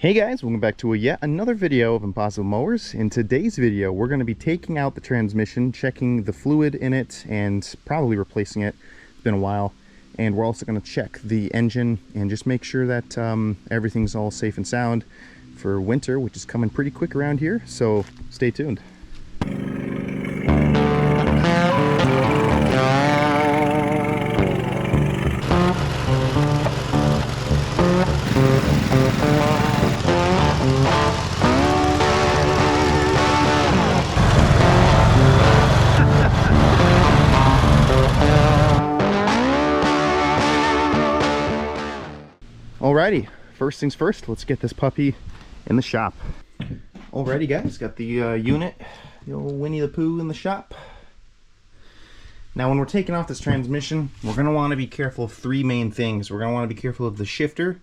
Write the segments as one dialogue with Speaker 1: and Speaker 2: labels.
Speaker 1: Hey guys, welcome back to yet another video of Impossible Mowers. In today's video, we're going to be taking out the transmission, checking the fluid in it, and probably replacing it. It's been a while. And we're also going to check the engine and just make sure that everything's all safe and sound for winter, which is coming pretty quick around here. So stay tuned. Alrighty, first things first, let's get this puppy in the shop. Alrighty guys, got the unit, the old Winnie the Pooh in the shop. Now when we're taking off this transmission, we're going to want to be careful of three main things. We're going to want to be careful of the shifter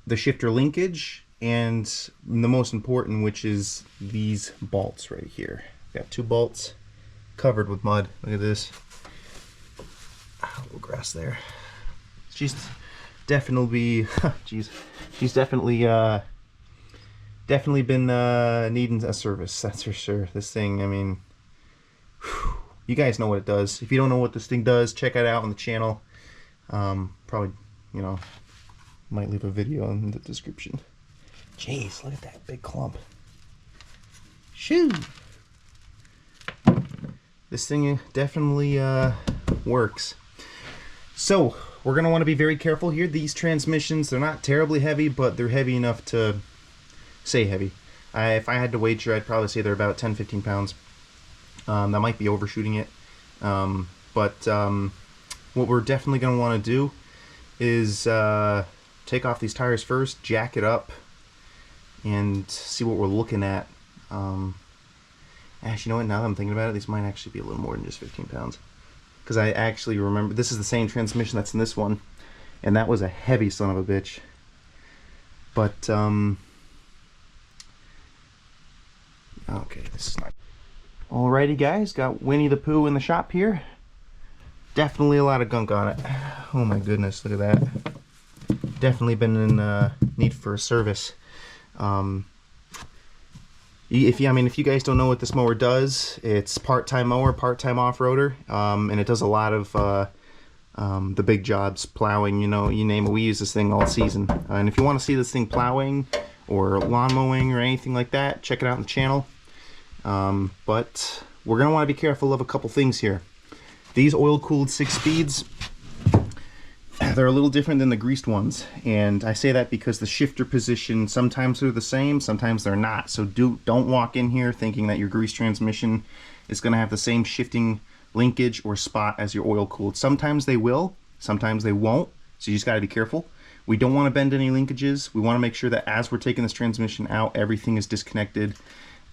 Speaker 1: linkage, and the most important, which is these bolts right here. Got two bolts covered with mud. Look at this. A little grass there. She's definitely she's definitely been needing a service, that's for sure. This thing, I mean, whew, you guys know what it does. If you don't know what this thing does, check it out on the channel. Probably, you know, might leave a video in the description. Jeez, look at that big clump. Shoo! This thing definitely works. So we're going to want to be very careful here. These transmissions, they're not terribly heavy, but they're heavy enough to say heavy. If I had to wager, I'd probably say they're about 10-15 pounds. That might be overshooting it. But what we're definitely going to want to do is take off these tires first, jack it up, and see what we're looking at. Actually, you know what? Now that I'm thinking about it, these might actually be a little more than just 15 pounds. Because I actually remember, this is the same transmission that's in this one, and that was a heavy son of a bitch. But, okay, this is not... Alrighty guys, got Winnie the Pooh in the shop here. Definitely a lot of gunk on it. Oh my goodness, look at that. Definitely been in need for a service. If you guys don't know what this mower does, it's part-time mower, part-time off-roader, and it does a lot of the big jobs, plowing, you know, you name it. We use this thing all season. And if you want to see this thing plowing or lawn mowing or anything like that, check it out on the channel. But we're going to want to be careful of a couple things here. These oil-cooled 6-speeds, they're a little different than the greased ones, and I say that because the shifter position, sometimes they're the same, sometimes they're not. So don't walk in here thinking that your greased transmission is going to have the same shifting linkage or spot as your oil cooled. Sometimes they will, sometimes they won't, so you just got to be careful. We don't want to bend any linkages. We want to make sure that as we're taking this transmission out, everything is disconnected.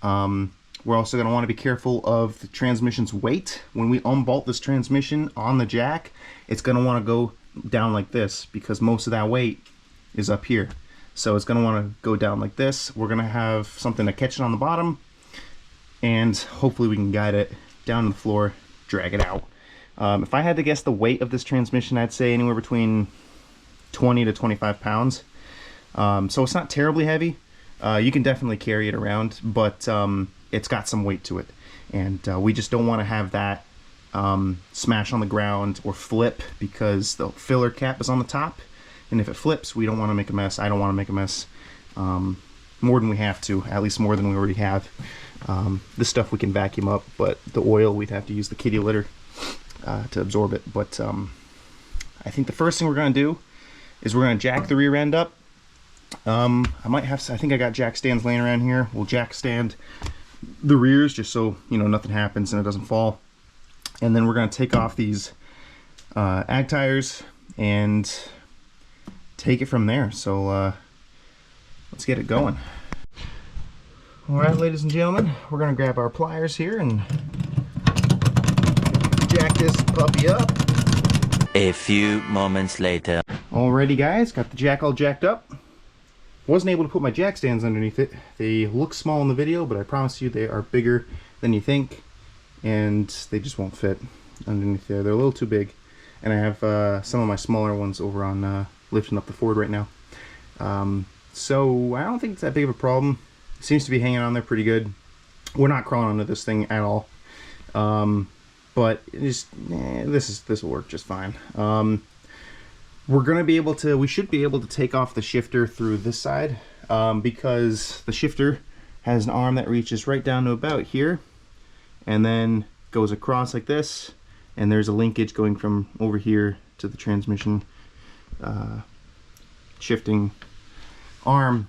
Speaker 1: We're also going to want to be careful of the transmission's weight. When we unbolt this transmission on the jack, it's going to want to go down like this because most of that weight is up here. So it's going to want to go down like this. We're going to have something to catch it on the bottom, and hopefully we can guide it down to the floor, drag it out. If I had to guess the weight of this transmission, I'd say anywhere between 20 to 25 pounds. So it's not terribly heavy. You can definitely carry it around, but it's got some weight to it, and we just don't want to have that smash on the ground or flip because the filler cap is on the top, and if it flips, we don't want to make a mess. I don't want to make a mess more than we have to, at least more than we already have. This stuff we can vacuum up, but the oil, we'd have to use the kitty litter to absorb it. But I think the first thing we're going to do is we're going to jack the rear end up. I think I got jack stands laying around here. We'll jack stand the rears just so, you know, nothing happens and it doesn't fall. And then we're going to take off these ag tires and take it from there. So let's get it going. Alright, ladies and gentlemen, we're going to grab our pliers here and jack this puppy up.
Speaker 2: A few moments later.
Speaker 1: Alrighty guys, got the jack all jacked up. Wasn't able to put my jack stands underneath it. They look small in the video, but I promise you they are bigger than you think, and they just won't fit underneath there. They're a little too big, and I have some of my smaller ones over on lifting up the Ford right now. So I don't think it's that big of a problem. It seems to be hanging on there pretty good. We're not crawling under this thing at all. But this will work just fine. We should be able to take off the shifter through this side, because the shifter has an arm that reaches right down to about here and then goes across like this, and there's a linkage going from over here to the transmission shifting arm,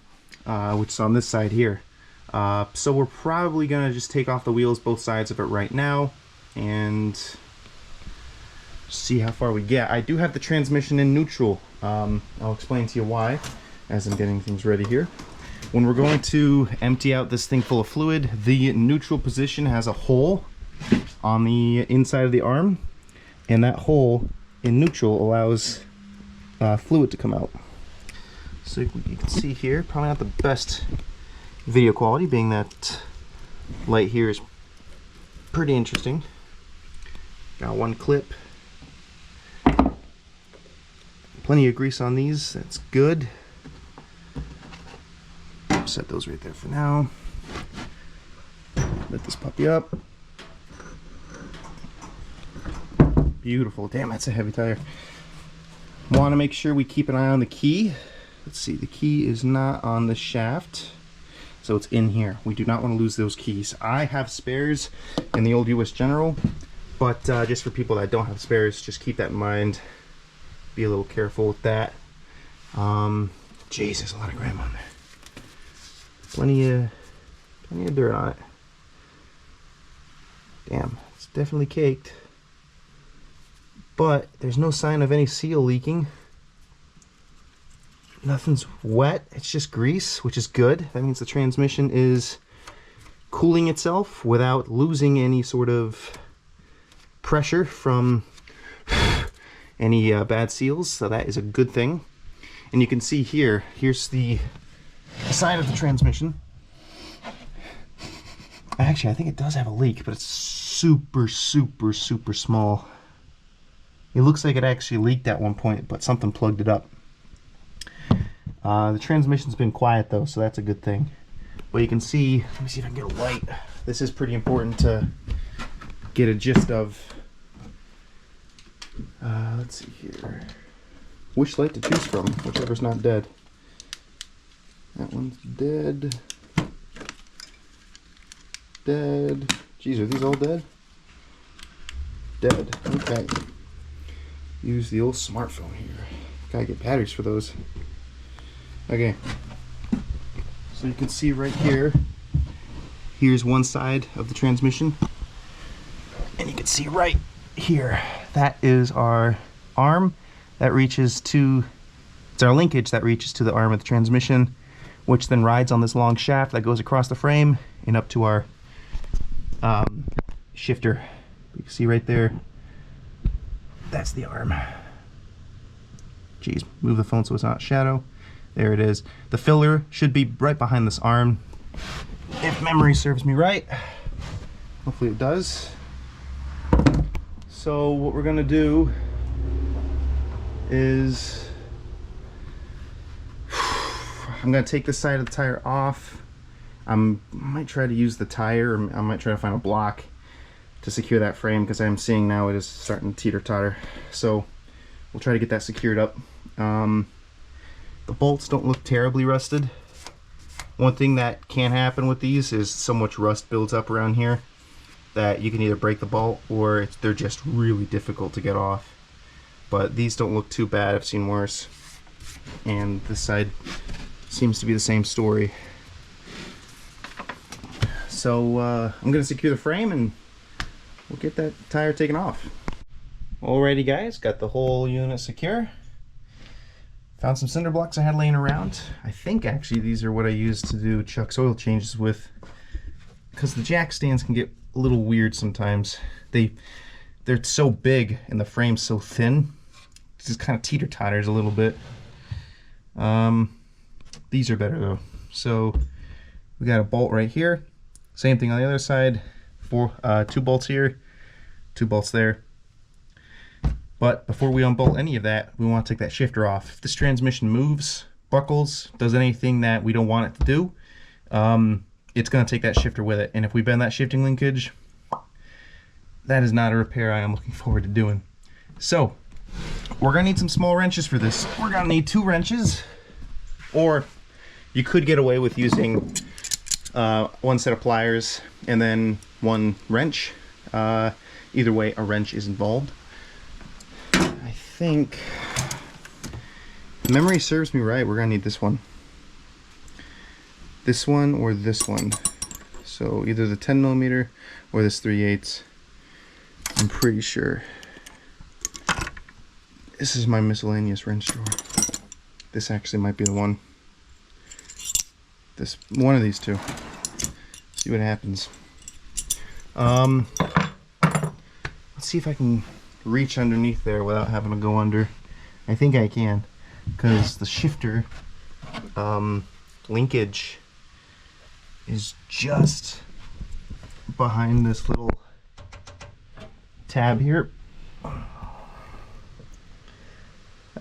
Speaker 1: which is on this side here. So we're probably gonna just take off the wheels, both sides of it right now, and see how far we get. I do have the transmission in neutral. I'll explain to you why as I'm getting things ready here. When we're going to empty out this thing full of fluid, the neutral position has a hole on the inside of the arm, and that hole in neutral allows fluid to come out. So you can see here, probably not the best video quality, being that light here is pretty interesting. Got one clip. Plenty of grease on these, that's good. Set those right there for now. Let this puppy up. Beautiful. Damn, that's a heavy tire. Want to make sure we keep an eye on the key. Let's see, the key is not on the shaft, so it's in here. We do not want to lose those keys. I have spares in the old US General, but just for people that don't have spares, just keep that in mind. Be a little careful with that. Jeez, there's a lot of grime on there. Plenty of dirt on it. Damn, it's definitely caked. But there's no sign of any seal leaking. Nothing's wet, it's just grease, which is good. That means the transmission is cooling itself without losing any sort of pressure from any bad seals, so that is a good thing. And you can see here's the side of the transmission. Actually, I think it does have a leak, but it's super small. It looks like it actually leaked at one point, but something plugged it up. The transmission's been quiet though, so that's a good thing. But you can see, let me see if I can get a light. This is pretty important to get a gist of. Let's see here. Which light to choose from, whichever's not dead. That one's dead. Dead. Jeez, are these all dead? Dead. Okay. Use the old smartphone here. Gotta get batteries for those. Okay. So you can see right here, here's one side of the transmission. And you can see right here, that is our arm that reaches to, it's our linkage that reaches to the arm of the transmission, which then rides on this long shaft that goes across the frame and up to our shifter. You can see right there, that's the arm. Geez, move the phone so it's not shadow. There it is. The filler should be right behind this arm, if memory serves me right. Hopefully it does. So what we're gonna do is, I'm gonna take this side of the tire off. I might try to use the tire, or I might try to find a block to secure that frame, because I'm seeing now it is starting to teeter-totter. So we'll try to get that secured up. The bolts don't look terribly rusted. One thing that can happen with these is so much rust builds up around here that you can either break the bolt or they're just really difficult to get off. But these don't look too bad, I've seen worse. And this side seems to be the same story. So I'm gonna secure the frame and we'll get that tire taken off. Alrighty guys, got the whole unit secure. Found some cinder blocks I had laying around. I think actually these are what I use to do Chuck's oil changes with, because the jack stands can get a little weird sometimes. They're so big and the frame's so thin, it just kind of teeter-totters a little bit. These are better though. So we got a bolt right here, same thing on the other side, 2 bolts here, 2 bolts there. But before we unbolt any of that, we want to take that shifter off. If this transmission moves buckles, does anything that we don't want it to do, it's going to take that shifter with it. And if we bend that shifting linkage, that is not a repair I am looking forward to doing. So we're going to need some small wrenches for this. We're going to need 2 wrenches, or you could get away with using 1 set of pliers and then 1 wrench. Either way, a wrench is involved. I think, if memory serves me right, we're going to need this one. This one or this one. So either the 10mm or this 3/8. I'm pretty sure. This is my miscellaneous wrench drawer. This actually might be the one. This one of these two. See what happens. Let's see if I can reach underneath there without having to go under. I think I can, because the shifter linkage is just behind this little tab here. I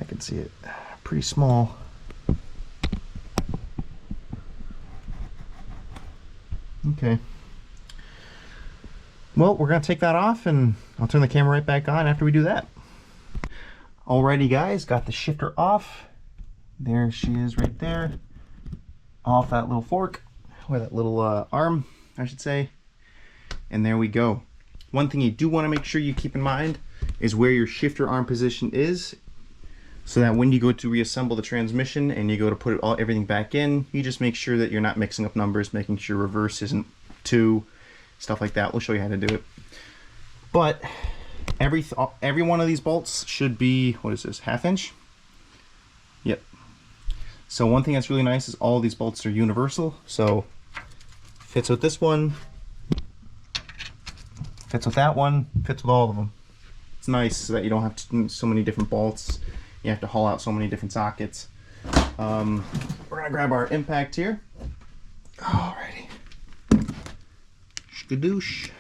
Speaker 1: can see it pretty small. Okay. Well, we're gonna take that off and I'll turn the camera right back on after we do that. Alrighty guys, got the shifter off. There she is right there. Off that little fork, or that little arm, I should say. And there we go. One thing you do want to make sure you keep in mind is where your shifter arm position is, so that when you go to reassemble the transmission and you go to put everything back in, you just make sure that you're not mixing up numbers, making sure reverse isn't 2, stuff like that. We'll show you how to do it. But every one of these bolts should be, what is this, 1/2 inch? Yep. So one thing that's really nice is all of these bolts are universal. So fits with this one, fits with that one, fits with all of them. It's nice so that you don't have so many different bolts. You have to haul out so many different sockets. We're gonna grab our impact here. Alrighty. Skadoosh.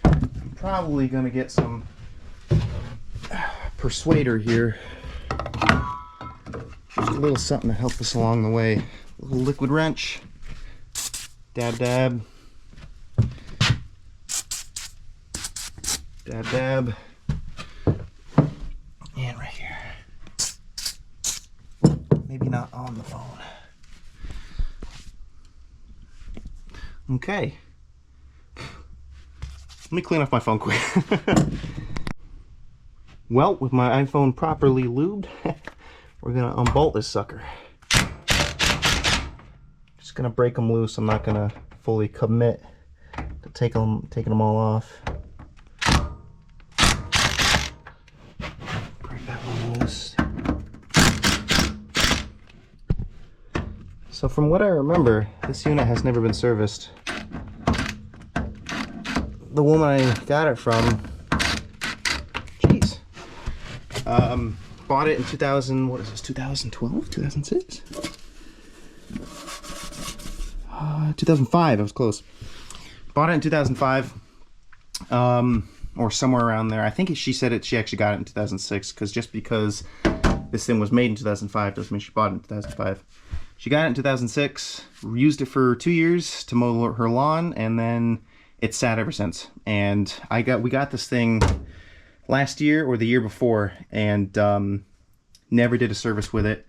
Speaker 1: I'm probably gonna get some persuader here. Just a little something to help us along the way. A little liquid wrench. Dab dab. Dab dab. And right here. Maybe not on the phone. Okay. Let me clean off my phone quick. Well, with my iPhone properly lubed, we're gonna unbolt this sucker. Just gonna break them loose. I'm not gonna fully commit to taking them all off. Break that one loose. So from what I remember, this unit has never been serviced. The woman I got it from, jeez, bought it in 2000, what is this, 2012, 2006? 2005, I was close. Bought it in 2005, or somewhere around there. I think she said she actually got it in 2006, just because this thing was made in 2005 doesn't mean she bought it in 2005. She got it in 2006, used it for 2 years to mow her lawn, and then it's sat ever since. And we got this thing last year or the year before, and never did a service with it.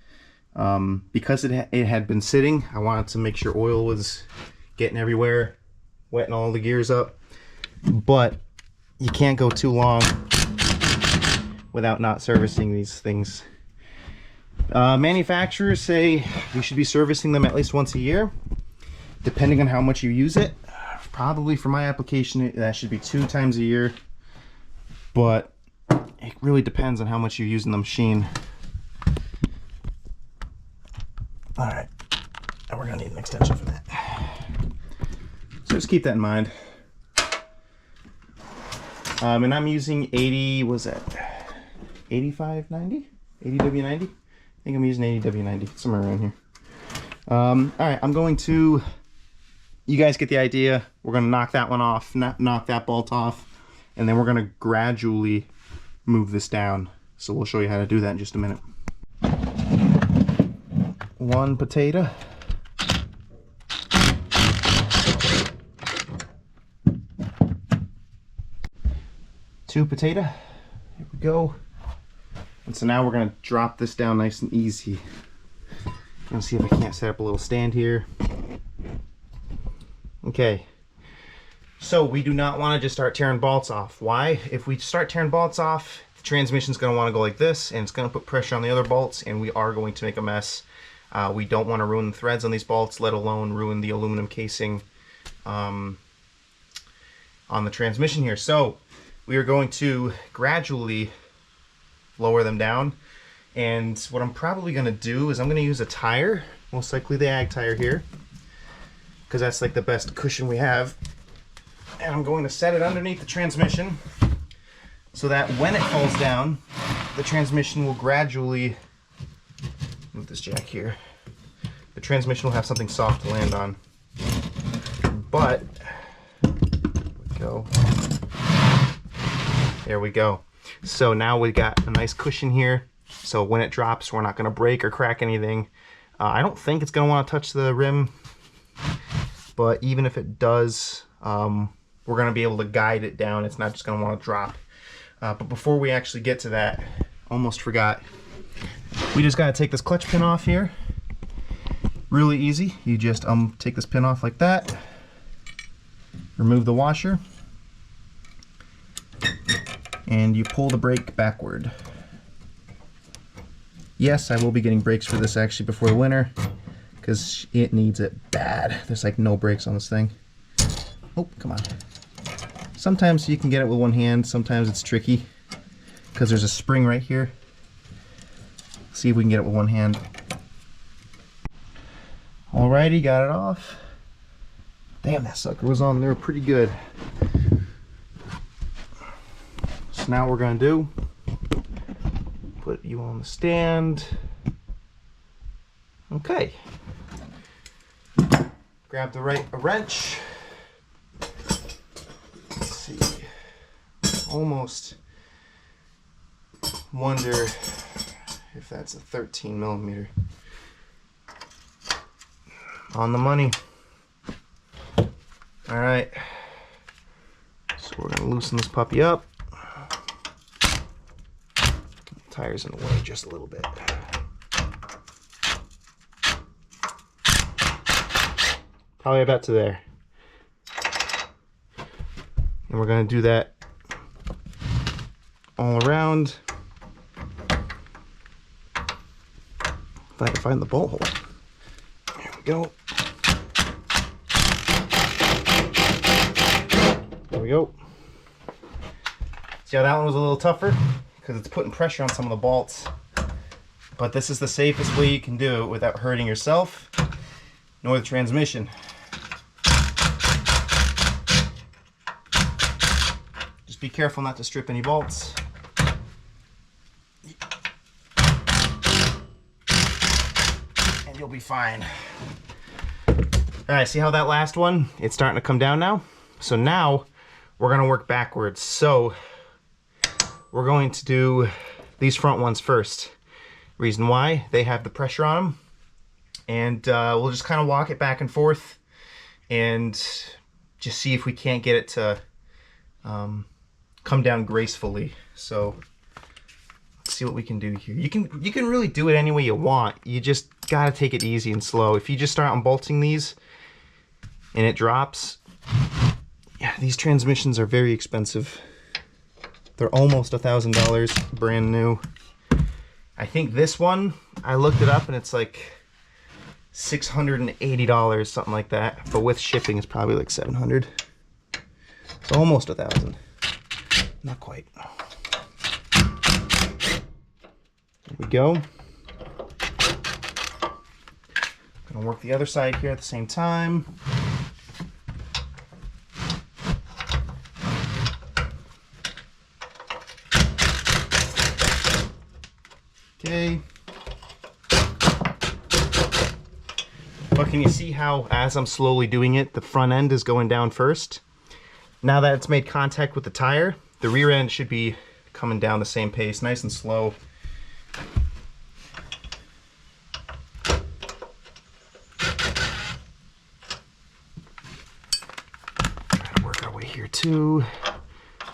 Speaker 1: Because it had been sitting, I wanted to make sure oil was getting everywhere, wetting all the gears up. But you can't go too long without not servicing these things. Manufacturers say you should be servicing them at least once a year, depending on how much you use it. Probably for my application, that should be 2 times a year, but it really depends on how much you're using the machine. All right, and we're gonna need an extension for that. So just keep that in mind. And I'm using 80, was that 8590? 80W90? I think I'm using 80W90, somewhere around here. All right, I'm going to, you guys get the idea. We're gonna knock that one off, knock that bolt off, and then we're gonna gradually move this down. So we'll show you how to do that in just a minute. 1 potato. Two potato. Here we go. And so now we're gonna drop this down nice and easy. I'm gonna see if I can't set up a little stand here. Okay. So we do not want to just start tearing bolts off. Why? If we start tearing bolts off, the transmission's going to want to go like this, and it's going to put pressure on the other bolts, and we are going to make a mess. We don't want to ruin the threads on these bolts, let alone ruin the aluminum casing on the transmission here. So we are going to gradually lower them down, and what I'm probably going to do is I'm going to use a tire, most likely the ag tire here, because that's like the best cushion we have. And I'm going to set it underneath the transmission so that when it falls down, the transmission will gradually, move this jack here, the transmission will have something soft to land on. But, there we go. So now we got a nice cushion here, so when it drops, we're not going to break or crack anything. I don't think it's going to want to touch the rim, but even if it does, we're going to be able to guide it down. It's not just going to want to drop. But before we actually get to that, almost forgot. We just got to take this clutch pin off here. Really easy. You just take this pin off like that. Remove the washer. And you pull the brake backward. Yes, I will be getting brakes for this actually before the winter, because it needs it bad. There's like no brakes on this thing. Oh, come on. Sometimes you can get it with one hand, sometimes it's tricky because there's a spring right here. See if we can get it with one hand. Alrighty, got it off. Damn, that sucker was on there pretty good. So now what we're gonna do, put you on the stand. Okay. Grab the right wrench. Almost wonder if that's a 13 millimeter. On the money. All right, so we're gonna loosen this puppy up. Tires in the way just a little bit. Probably about to there. And we're gonna do that all around. If I can find the bolt hole. There we go. There we go. See how that one was a little tougher? Because it's putting pressure on some of the bolts. But this is the safest way you can do it without hurting yourself nor the transmission. Just be careful not to strip any bolts. And you'll be fine. Alright, see how that last one? It's starting to come down now. So now we're going to work backwards. So we're going to do these front ones first. Reason why, they have the pressure on them. And we'll just kind of walk it back and forth and just see if we can't get it to come down gracefully. So let's see what we can do here. You can really do it any way you want. You just gotta take it easy and slow. If you just start unbolting these and it drops, yeah, these transmissions are very expensive. They're almost $1,000 brand new. I think this one, I looked it up and it's like $680, something like that. But with shipping, it's probably like $700. So almost $1,000. Not quite. There we go. Gonna work the other side here at the same time. Okay. But can you see how, as I'm slowly doing it, the front end is going down first? Now that it's made contact with the tire, the rear end should be coming down the same pace, nice and slow. gear 2.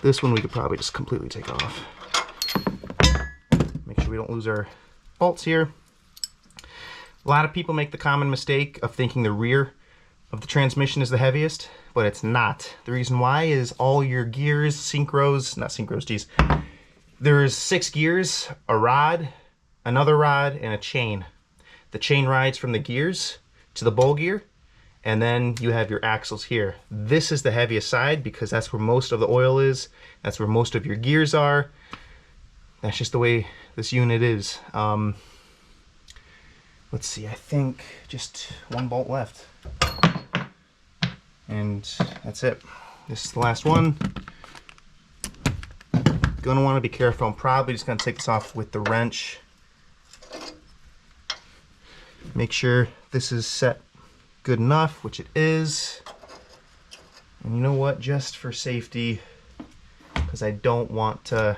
Speaker 1: This one we could probably just completely take off. Make sure we don't lose our bolts here. A lot of people make the common mistake of thinking the rear of the transmission is the heaviest, but it's not. The reason why is all your gears, there's 6 gears, a rod, another rod, and a chain. The chain rides from the gears to the bowl gear, and then you have your axles here. This is the heaviest side because that's where most of the oil is. That's where most of your gears are. That's just the way this unit is. Let's see, I think just 1 bolt left. And that's it. This is the last one. Gonna want to be careful. I'm probably just gonna take this off with the wrench. Make sure this is set good enough, which it is. And you know what, just for safety, because I don't want to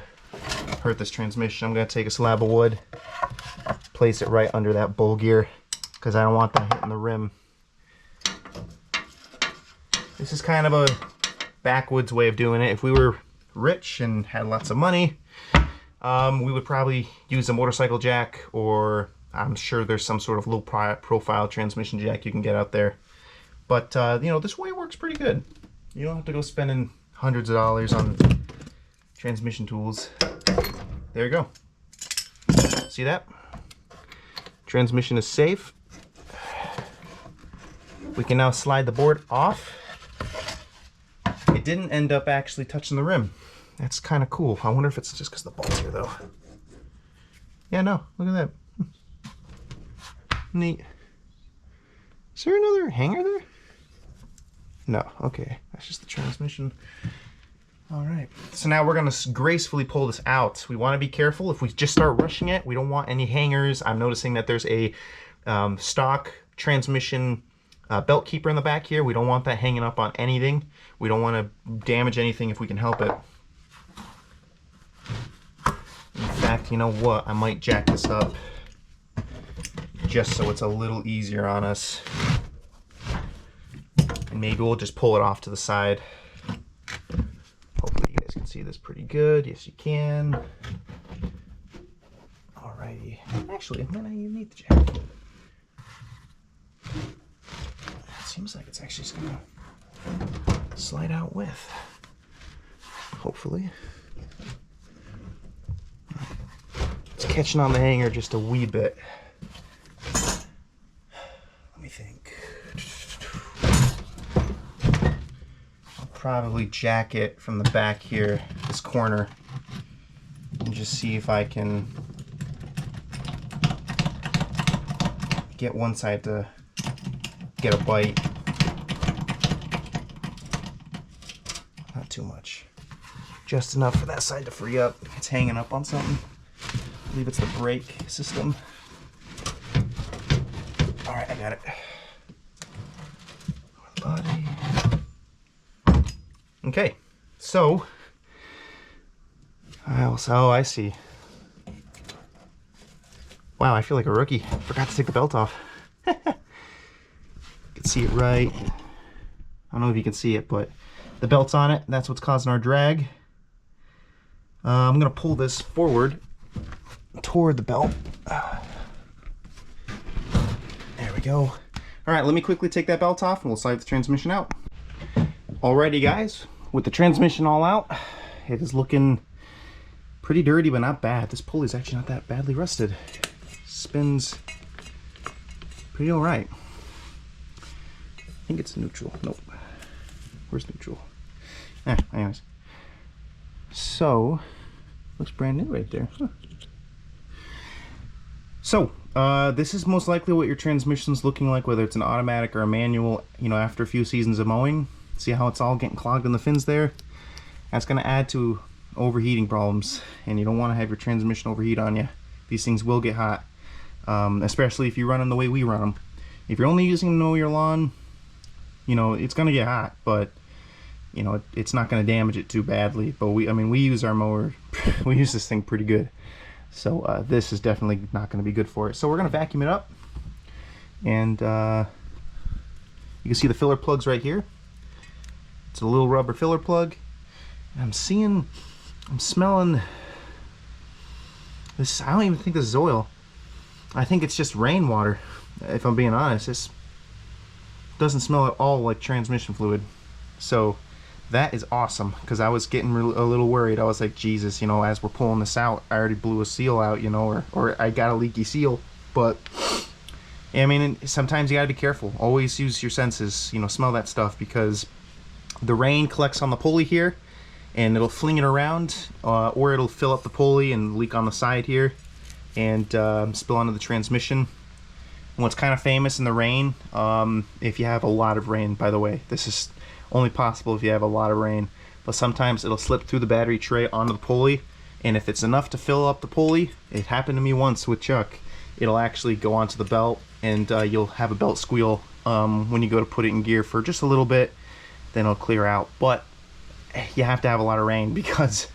Speaker 1: hurt this transmission, I'm gonna take a slab of wood, place it right under that bowl gear, because I don't want that hitting the rim. This is kind of a backwoods way of doing it. If we were rich and had lots of money, we would probably use a motorcycle jack, or I'm sure there's some sort of low profile transmission jack you can get out there. But you know, this way works pretty good. You don't have to go spending hundreds of dollars on transmission tools. There you go. See that? Transmission is safe. We can now slide the board off. It didn't end up actually touching the rim. That's kind of cool. I wonder if it's just because the bolt's here though. Yeah, no, look at that. Neat. Is there another hanger there? No, okay. That's just the transmission. All right, so now we're gonna gracefully pull this out. We wanna be careful. If we just start rushing it, we don't want any hangers. I'm noticing that there's a stock transmission belt keeper in the back here. We don't want that hanging up on anything. We don't wanna damage anything if we can help it. In fact, you know what? I might jack this up just so it's a little easier on us. And maybe we'll just pull it off to the side. Hopefully you guys can see this pretty good. Yes, you can. Alrighty. Actually, I might not even need the jack. It seems like it's actually just gonna slide out with. Hopefully. It's catching on the hanger just a wee bit. Let me think. I'll probably jack it from the back here, this corner, and just see if I can get one side to get a bite. Not too much. Just enough for that side to free up. It's hanging up on something. I believe it's the brake system. All right, I got it. Body. Okay, so I see. Wow, I feel like a rookie. Forgot to take the belt off. You can see it right. I don't know if you can see it, but the belt's on it. That's what's causing our drag. I'm gonna pull this forward toward the belt. There we go. All right, let me quickly take that belt off and we'll slide the transmission out. Alrighty guys, with the transmission all out, it is looking pretty dirty, but not bad. This pulley's actually not that badly rusted. Spins pretty all right. I think it's neutral. Nope. Where's neutral? Anyways. So, looks brand new right there. Huh. So, this is most likely what your transmission's looking like, whether it's an automatic or a manual, you know, after a few seasons of mowing. See how it's all getting clogged in the fins there? That's going to add to overheating problems, and you don't want to have your transmission overheat on you. These things will get hot, especially if you run them the way we run them. If you're only using them to mow your lawn, you know, it's going to get hot, but, you know, it's not going to damage it too badly. But we use our mower, we use this thing pretty good. So this is definitely not going to be good for it. So we're going to vacuum it up, and you can see the filler plugs right here. It's a little rubber filler plug. And I'm smelling this. I don't even think this is oil. I think it's just rainwater, if I'm being honest. This doesn't smell at all like transmission fluid. So that is awesome, because I was getting a little worried. I was like, Jesus, you know, as we're pulling this out, I already blew a seal out, you know, or I got a leaky seal. But yeah, I mean, sometimes you gotta be careful. Always use your senses, you know, smell that stuff, because the rain collects on the pulley here and it'll fling it around, or it'll fill up the pulley and leak on the side here and spill onto the transmission. And what's kind of famous in the rain, if you have a lot of rain, by the way, this is only possible if you have a lot of rain, but sometimes it'll slip through the battery tray onto the pulley, and if it's enough to fill up the pulley, it happened to me once with Chuck, it'll actually go onto the belt, and you'll have a belt squeal when you go to put it in gear for just a little bit, then it'll clear out. But you have to have a lot of rain, because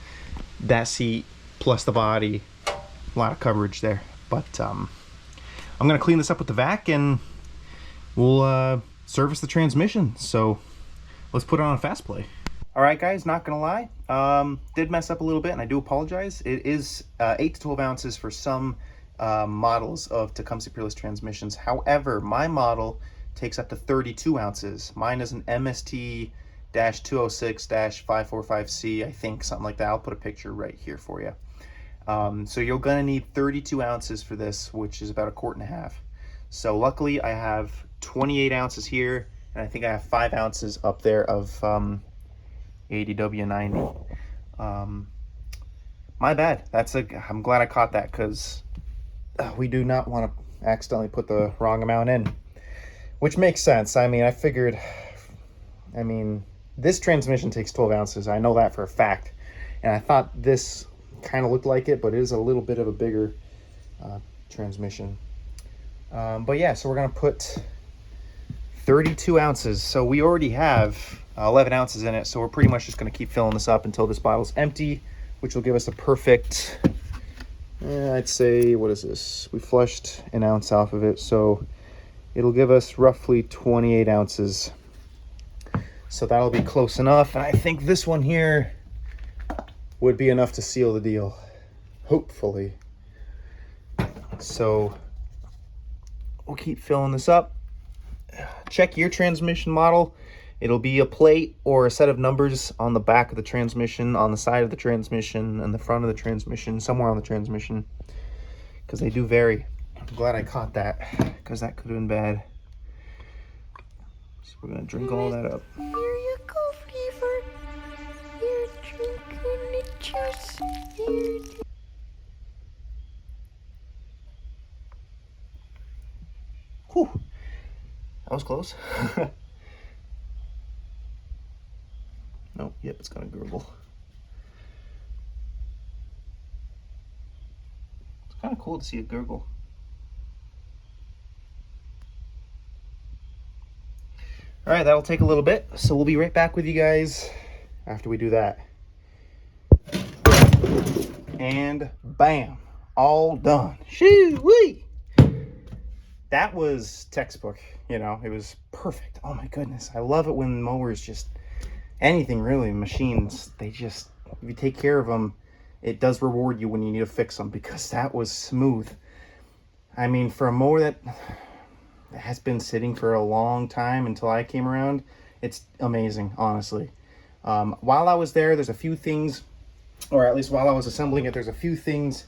Speaker 1: that seat plus the body, a lot of coverage there. But I'm gonna clean this up with the vac and we'll service the transmission. So let's put it on a fast play. All right, guys, not gonna lie, did mess up a little bit, and I do apologize. It is 8 to 12 ounces for some models of Tecumseh Peerless transmissions. However, my model takes up to 32 ounces. Mine is an MST-206-545C, I think, something like that. I'll put a picture right here for you. So you're gonna need 32 ounces for this, which is about a quart and a half. So luckily I have 28 ounces here, and I think I have 5 ounces up there of ADW90. My bad. I'm glad I caught that, because we do not want to accidentally put the wrong amount in, which makes sense. I mean, this transmission takes 12 ounces. I know that for a fact, and I thought this kind of looked like it, but it is a little bit of a bigger transmission. But yeah, so we're gonna put 32 ounces. So we already have 11 ounces in it, so we're pretty much just gonna keep filling this up until this bottle's empty, which will give us a perfect, I'd say, what is this? We flushed an ounce off of it, so it'll give us roughly 28 ounces. So that'll be close enough, and I think this one here would be enough to seal the deal, hopefully. So we'll keep filling this up. Check your transmission model. It'll be a plate or a set of numbers on the back of the transmission, on the side of the transmission, and the front of the transmission, somewhere on the transmission, because they do vary. I'm glad I caught that, because that could have been bad. So we're gonna drink all that up.
Speaker 3: Here you go, Fever. You're drinking the juice.
Speaker 1: Whew, that was close. Nope, yep, it's gonna gurgle. It's kind of cool to see it gurgle. All right, that'll take a little bit, so we'll be right back with you guys after we do that. And bam, all done. Shoo-wee! That was textbook, you know, it was perfect. Oh my goodness, I love it when mowers just, anything really, machines, they just, if you take care of them, it does reward you when you need to fix them, because that was smooth. I mean, for a mower that has been sitting for a long time until I came around, it's amazing, honestly. While I was there, there's a few things, or at least while I was assembling it, there's a few things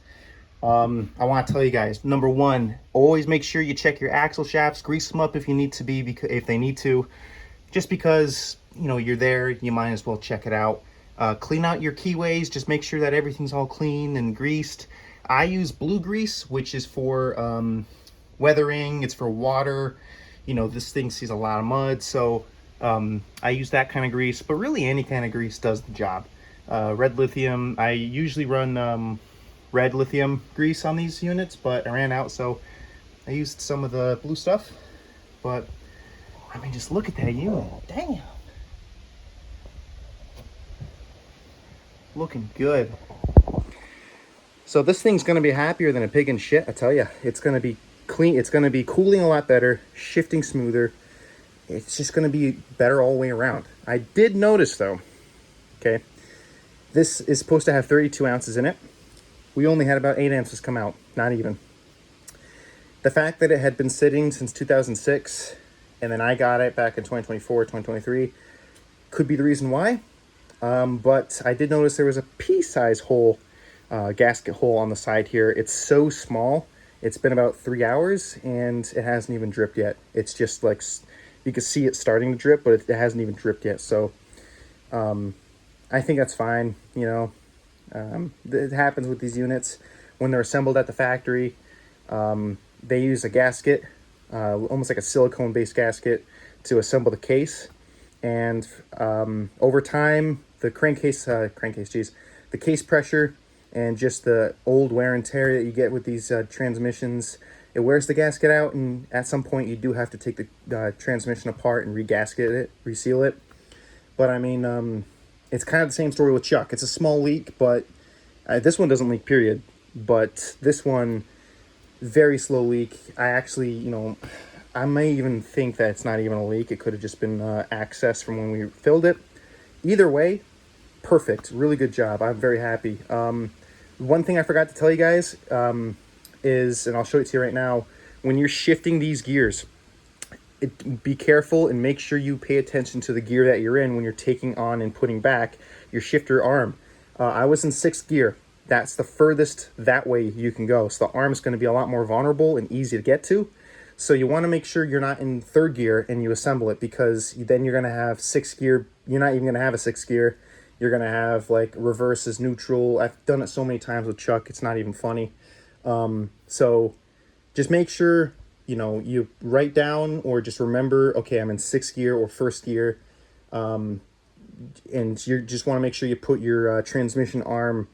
Speaker 1: I want to tell you guys. Number one, always make sure you check your axle shafts, grease them up if you need to be, because if they need to, just because, you know, you're there, you might as well check it out. Clean out your keyways, just make sure that everything's all clean and greased. I use blue grease, which is for weathering, it's for water. You know, this thing sees a lot of mud, so I use that kind of grease, but really any kind of grease does the job. Red lithium, I usually run red lithium grease on these units, but I ran out, so I used some of the blue stuff. But I mean, just look at that unit. Damn, looking good. So this thing's gonna be happier than a pig in shit, I tell you. It's gonna be clean, it's gonna be cooling a lot better, shifting smoother. it's just going to be better all the way around. I did notice though, okay, this is supposed to have 32 ounces in it. We only had about 8 ounces come out, not even. The fact that it had been sitting since 2006, and then I got it back in 2024, 2023, could be the reason why. But I did notice there was a pea-size hole, gasket hole on the side here. It's so small. It's been about 3 hours, and it hasn't even dripped yet. It's just like, you can see it starting to drip, but it hasn't even dripped yet. So I think that's fine, you know. It happens with these units. When they're assembled at the factory, they use a gasket, almost like a silicone-based gasket, to assemble the case. And over time, the the case pressure and just the old wear and tear that you get with these transmissions, it wears the gasket out, and at some point you do have to take the transmission apart and regasket it, reseal it. But I mean, it's kind of the same story with Chuck. It's a small leak, but this one doesn't leak, period. But this one, very slow leak. I actually, you know, I may even think that it's not even a leak. It could have just been access from when we filled it. Either way, perfect. Really good job. I'm very happy. One thing I forgot to tell you guys is, and I'll show it to you right now, when you're shifting these gears, be careful and make sure you pay attention to the gear that you're in when you're taking on and putting back your shifter arm. I was in 6th gear. That's the furthest that way you can go. So the arm is going to be a lot more vulnerable and easy to get to. So you want to make sure you're not in 3rd gear and you assemble it, because then you're going to have 6th gear. You're not even going to have a 6th gear. You're going to have like reverse is neutral. I've done it so many times with Chuck, it's not even funny. So just make sure, you know, you write down or just remember, okay, I'm in 6th gear or 1st gear. And you just want to make sure you put your transmission arm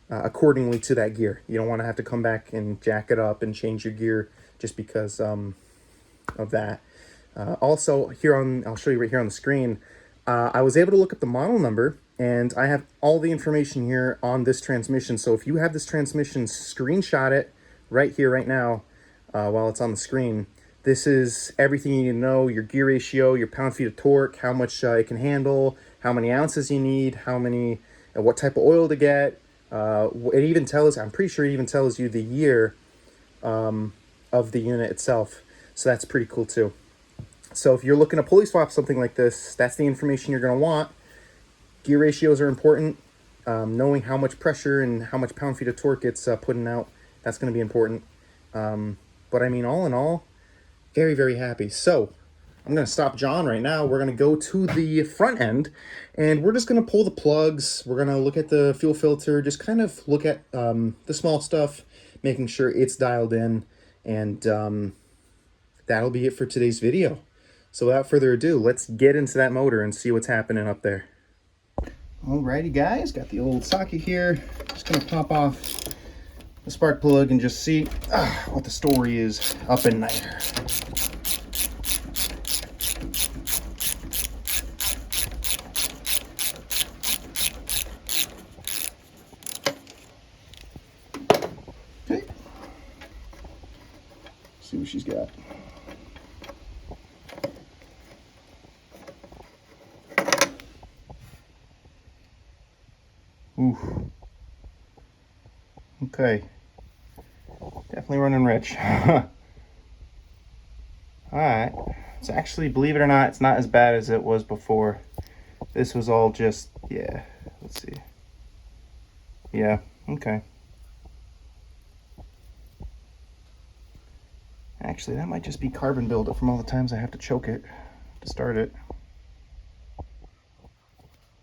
Speaker 1: accordingly to that gear. You don't want to have to come back and jack it up and change your gear just because of that. Also, I'll show you right here on the screen, I was able to look up the model number, and I have all the information here on this transmission. So if you have this transmission, screenshot it right here, right now, while it's on the screen. This is everything you need to know: your gear ratio, your pound-feet of torque, how much it can handle, how many ounces you need, what type of oil to get. It even tells, I'm pretty sure it even tells you the year of the unit itself. So that's pretty cool too. So if you're looking to pulley swap something like this, that's the information you're going to want. Gear ratios are important. Knowing how much pressure and how much pound-feet of torque it's putting out, that's going to be important. But I mean, all in all, very, very happy. So I'm going to stop John right now. We're going to go to the front end, and we're just going to pull the plugs. We're going to look at the fuel filter, just kind of look at the small stuff, making sure it's dialed in, and that'll be it for today's video. So without further ado, let's get into that motor and see what's happening up there. Alrighty guys, got the old socket here. Just going to pop off the spark plug and just see what the story is up in there. Okay. See what she's got. Oof. Okay. Definitely running rich. Alright. It's actually, believe it or not, it's not as bad as it was before. This was all just, yeah. Let's see. Yeah, okay. Actually, that might just be carbon buildup from all the times I have to choke it to start it.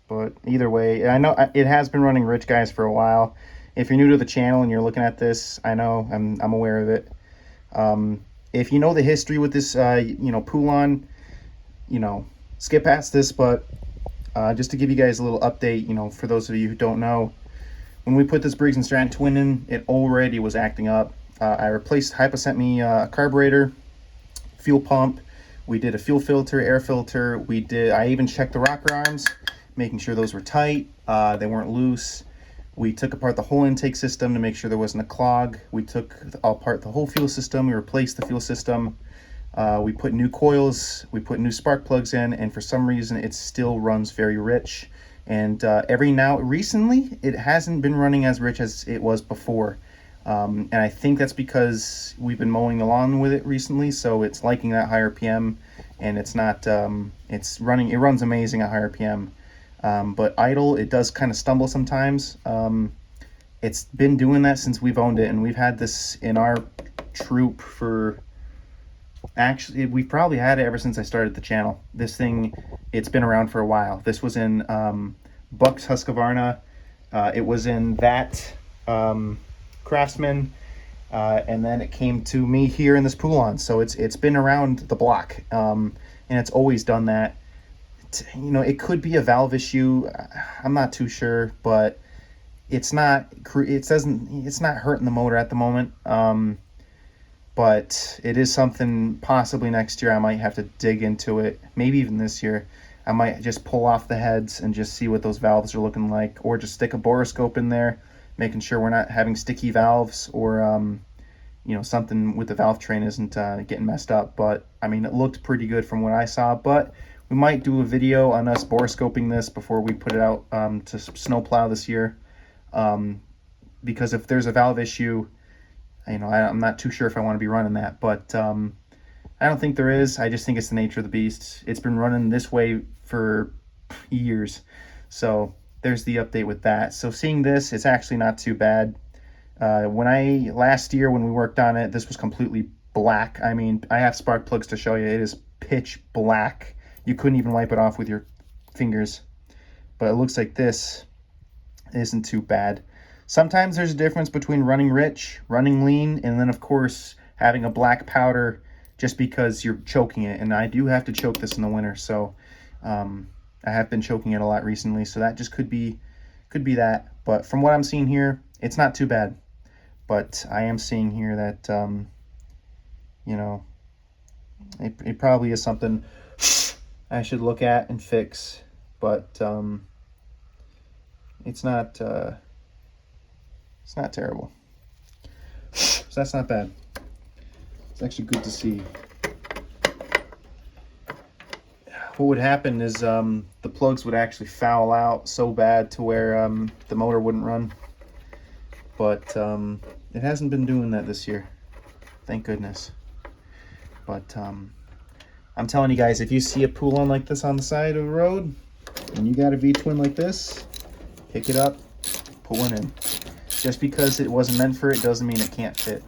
Speaker 1: But either way, I know it has been running rich, guys, for a while. If you're new to the channel and you're looking at this, I know I'm aware of it. If you know the history with this, Poulan, skip past this. But just to give you guys a little update, for those of you who don't know, when we put this Briggs & Stratton twin in, it already was acting up. I replaced, Hypa sent me a carburetor, fuel pump. We did a fuel filter, air filter. I even checked the rocker arms, making sure those were tight, they weren't loose. We took apart the whole intake system to make sure there wasn't a clog. We took apart the whole fuel system. We replaced the fuel system. We put new coils, we put new spark plugs in, and for some reason it still runs very rich. And recently, it hasn't been running as rich as it was before. And I think that's because we've been mowing the lawn with it recently, so it's liking that higher PM, and it's not, it runs amazing at higher PM. But idle, it does kind of stumble sometimes. It's been doing that since we've owned it, and we've had this in our troop for, actually, we've probably had it ever since I started the channel. This thing, it's been around for a while. This was in Buck's Husqvarna. It was in that Craftsman, and then it came to me here in this Poulan. So it's been around the block, and it's always done that. You know, it could be a valve issue. I'm not too sure, but it's not. It's not hurting the motor at the moment. But it is something possibly next year I might have to dig into it. Maybe even this year. I might just pull off the heads and just see what those valves are looking like, or just stick a boroscope in there, making sure we're not having sticky valves, or you know, something with the valve train isn't getting messed up. But I mean, it looked pretty good from what I saw. But we might do a video on us boroscoping this before we put it out to snowplow this year, because if there's a valve issue, you know, I'm not too sure if I want to be running that, but I don't think there is. I just think it's the nature of the beast. It's been running this way for years. So there's the update with that. So seeing this, it's actually not too bad. Last year when we worked on it, this was completely black. I mean, I have spark plugs to show you. It is pitch black. You couldn't even wipe it off with your fingers. But it looks like this isn't too bad. Sometimes there's a difference between running rich, running lean, and then of course having a black powder just because you're choking it. And I do have to choke this in the winter, so I have been choking it a lot recently, so that just could be that. But from what I'm seeing here, it's not too bad. But I am seeing here that you know, it probably is something I should look at and fix. But it's not terrible. So that's not bad. It's actually good to see. What would happen is the plugs would actually foul out so bad to where the motor wouldn't run. But it hasn't been doing that this year. Thank goodness. But I'm telling you guys, if you see a Poulan like this on the side of the road, and you got a V-twin like this, pick it up, put one in. Just because it wasn't meant for it doesn't mean it can't fit.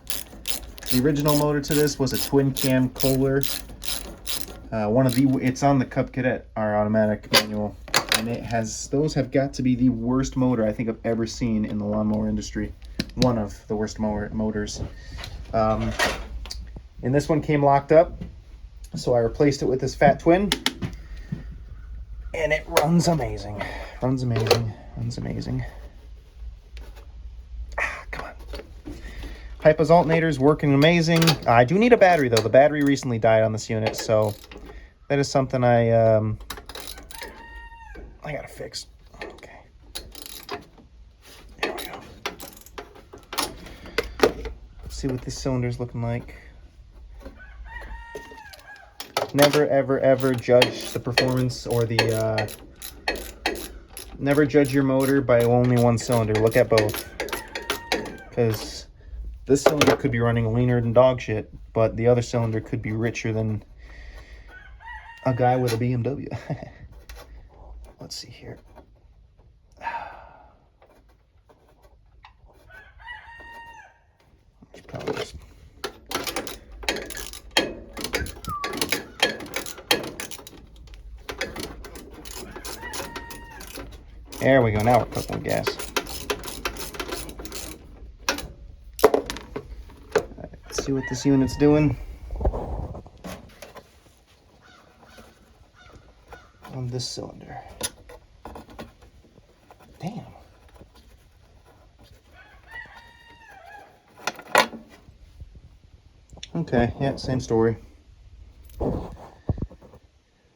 Speaker 1: The original motor to this was a twin cam Kohler. It's on the Cub Cadet, our automatic manual, and those have got to be the worst motor I think I've ever seen in the lawnmower industry. One of the worst motors. And this one came locked up, so I replaced it with this fat twin, and it runs amazing. Runs amazing. Runs amazing. Come on. Pipa's alternator's working amazing. I do need a battery though. The battery recently died on this unit, so that is something I gotta fix. Okay. There we go. Let's see what this cylinder's looking like. Never, ever, ever judge the performance or the never judge your motor by only one cylinder. Look at both, because this cylinder could be running leaner than dog shit, but the other cylinder could be richer than a guy with a BMW. Let's see here. Let's probably just... There we go. Now we're cooking with gas. Let's see what this unit's doing on this cylinder. Damn. Okay, yeah, same story.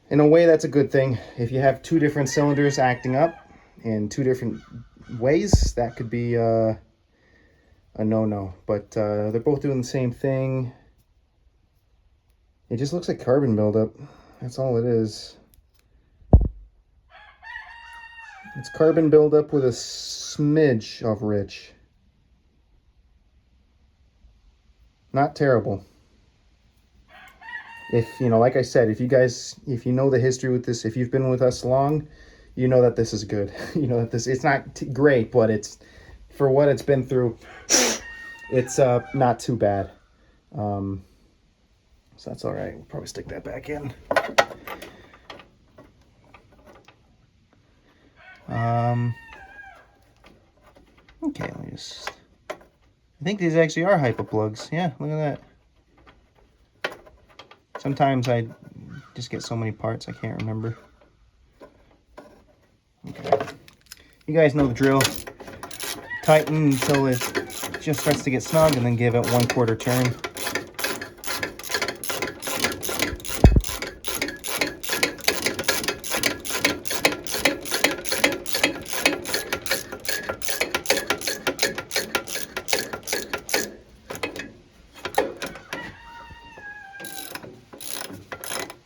Speaker 1: In a way, that's a good thing. If you have two different cylinders acting up in two different ways, that could be a no-no. But they're both doing the same thing. It just looks like carbon buildup. That's all it is. It's carbon buildup with a smidge of rich. Not terrible. If, you know, like I said, if you know the history with this, if you've been with us long, you know that this is good. You know that it's not great, but it's, for what it's been through, it's not too bad. So that's all right. We'll probably stick that back in. Okay, let me just... I think these actually are hypo plugs. Yeah, look at that. Sometimes I just get so many parts I can't remember. Okay. You guys know the drill. Tighten until it just starts to get snug and then give it 1/4 turn.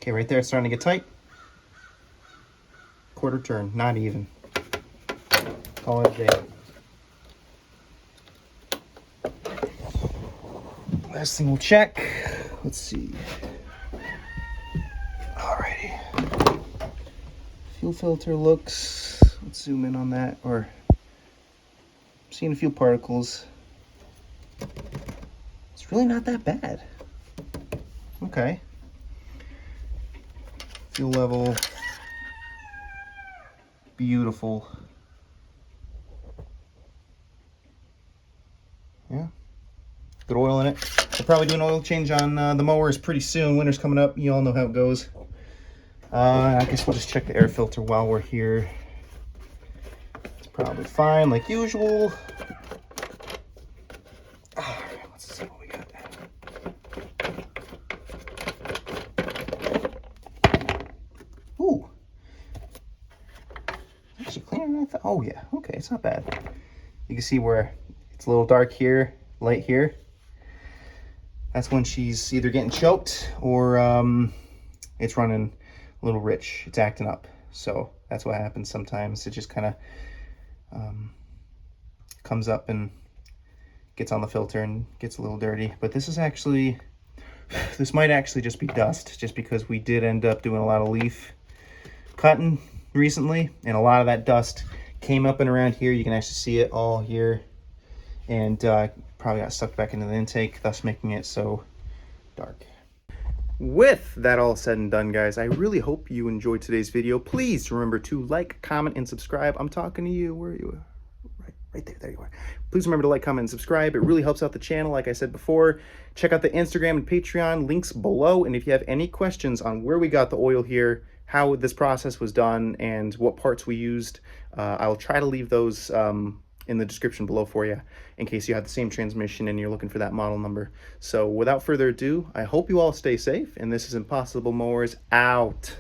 Speaker 1: Okay, right there it's starting to get tight. 1/4 turn, not even. Call it a day. Last thing we'll check. Let's see. Alrighty. Fuel filter looks, let's zoom in on that, or I'm seeing a few particles. It's really not that bad. Okay. Fuel level, beautiful. Yeah, good oil in it. We'll probably do an oil change on the mowers pretty soon. Winter's coming up. You all know how it goes. I guess we'll just check the air filter while we're here. It's probably fine, like usual. All right, let's see what we got. Ooh, actually cleaner than I thought. Oh yeah, okay, it's not bad. You can see where it's a little dark here, light here. That's when she's either getting choked or it's running a little rich. It's acting up. So that's what happens sometimes. It just kind of comes up and gets on the filter and gets a little dirty. But this is actually, this might actually just be dust, just because we did end up doing a lot of leaf cutting recently, and a lot of that dust came up and around here. You can actually see it all here, and probably got sucked back into the intake, thus making it so dark. With that all said and done, guys, I really hope you enjoyed today's video. Please remember to like, comment, and subscribe. I'm talking to you. Where are you? Right there. There you are. Please remember to like, comment, and subscribe. It really helps out the channel, like I said before. Check out the Instagram and Patreon links below. And if you have any questions on where we got the oil here, how this process was done, and what parts we used, I'll try to leave those in the description below for you, in case you have the same transmission and you're looking for that model number. So without further ado, I hope you all stay safe, and this is Impossible Mowers out.